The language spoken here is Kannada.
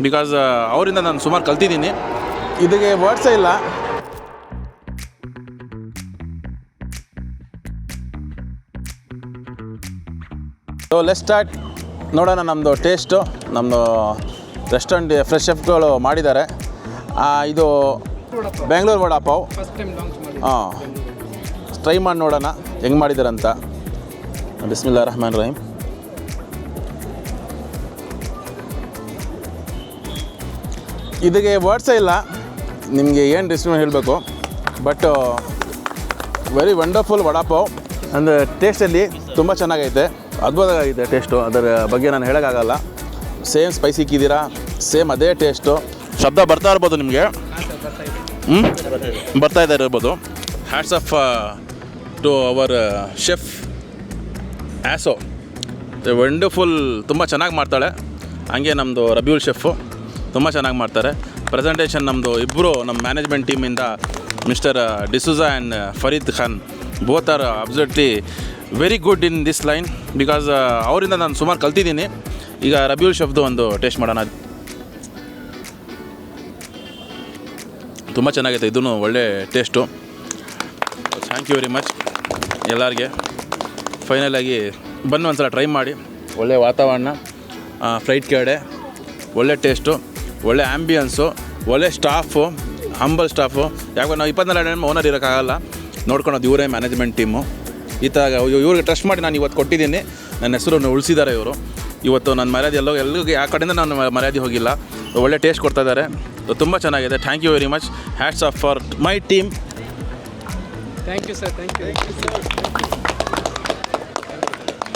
ಬಿಕಾಸ್ ಅವರಿಂದ ನಾನು ಸುಮಾರು ಕಲ್ತಿದ್ದೀನಿ. ಇದಕ್ಕೆ ವರ್ಡ್ಸೇ ಇಲ್ಲ. So let's start. ನೋಡೋಣ ನಮ್ಮದು ಟೇಸ್ಟು. ನಮ್ಮದು ರೆಸ್ಟೋರೆಂಟ್ ಫ್ರೆಶ್ ಶೆಫ್ಗಳು ಮಾಡಿದ್ದಾರೆ. ಇದು ಬೆಂಗಳೂರು ವಡಾ ಪಾವ್. ಹಾಂ, ಟ್ರೈ ಮಾಡಿ ನೋಡೋಣ ಹೆಂಗೆ ಮಾಡಿದಾರಂತ. ಬಿಸ್ಮಿಲ್ಲಾ ರಹಮಾನ್ ರಹೀಮ್. ಇದಕ್ಕೆ ವರ್ಡ್ಸೇ ಇಲ್ಲ, ನಿಮಗೆ ಏನು ಡಿಸ್ಕ್ರಿಪ್ಷನ್ ಹೇಳಬೇಕು. But very wonderful vada pav. ಅಂದರೆ ಟೇಸ್ಟಲ್ಲಿ ತುಂಬ ಚೆನ್ನಾಗೈತೆ, ಅದ್ಭುತವಾಗಿದೆ ಟೇಸ್ಟು. ಅದರ ಬಗ್ಗೆ ನಾನು ಹೇಳೋಕ್ಕಾಗಲ್ಲ. ಸೇಮ್ ಸ್ಪೈಸಿ ಇಕ್ಕಿದ್ದೀರಾ, ಸೇಮ್ ಅದೇ ಟೇಸ್ಟು. ಶಬ್ದ ಬರ್ತಾ ಇರ್ಬೋದು ನಿಮಗೆ, ಬರ್ತಾ ಇರ್ಬೋದು. Hats off to our chef also, wonderful. ತುಂಬ ಚೆನ್ನಾಗಿ ಮಾಡ್ತಾಳೆ. ಹಂಗೆ ನಮ್ಮದು ರಬಿಯುಲ್ ಶೆಫು ತುಂಬ ಚೆನ್ನಾಗಿ ಮಾಡ್ತಾರೆ. ಪ್ರೆಸೆಂಟೇಷನ್ ನಮ್ಮದು ಇಬ್ಬರು ನಮ್ಮ ಮ್ಯಾನೇಜ್ಮೆಂಟ್ ಟೀಮಿಂದ mister D'Souza and Farid Khan both are absolutely very good in this line. Because ಅವರಿಂದ ನಾನು ಸುಮಾರು ಕಲ್ತಿದ್ದೀನಿ. ಈಗ ರಬಿಯುಲ್ ಶೆಫ್ದು ಒಂದು ಟೇಸ್ಟ್ ಮಾಡೋಣ. ತುಂಬ ಚೆನ್ನಾಗೈತೆ, ಇದೂ ಒಳ್ಳೆ taste. Thank you very much ಎಲ್ಲರಿಗೆ. ಫೈನಲಾಗಿ ಬಂದು ಒಂದು ಸಲ ಟ್ರೈ ಮಾಡಿ. ಒಳ್ಳೆ ವಾತಾವರಣ, ಫ್ಲೈಟ್ ಕೆಳಗಡೆ ಒಳ್ಳೆ ಟೇಸ್ಟು, ಒಳ್ಳೆ ಆ್ಯಂಬಿಯನ್ಸು, ಒಳ್ಳೆ ಸ್ಟಾಫು, ಹಂಬಲ್ ಸ್ಟಾಫು. ಯಾಕಂದ್ರೆ ನಾವು 24 ಗಂಟೆ ಓನರ್ ಇರೋಕ್ಕಾಗಲ್ಲ, ನೋಡ್ಕೊಳೋದು ಇವರೇ ಮ್ಯಾನೇಜ್ಮೆಂಟ್ ಟೀಮು. ಈ ಥರ ಇವ್ರಿಗೆ ಟ್ರಸ್ಟ್ ಮಾಡಿ ನಾನು ಇವತ್ತು ಕೊಟ್ಟಿದ್ದೀನಿ. ನನ್ನ ಹೆಸರು ಉಳಿಸಿದ್ದಾರೆ ಇವರು. ಇವತ್ತು ನನ್ನ ಮರ್ಯಾದೆ ಎಲ್ಲರಿಗೂ ಯಾವ ಕಡೆಯಿಂದ ನಾನು ಮರ್ಯಾದೆ ಹೋಗಿಲ್ಲ. ಒಳ್ಳೆ ಟೇಸ್ಟ್ ಕೊಡ್ತಾ ಇದ್ದಾರೆ, ತುಂಬ ಚೆನ್ನಾಗಿದೆ. Thank you very much. Hats off for my team. Thank you sir. Thank you.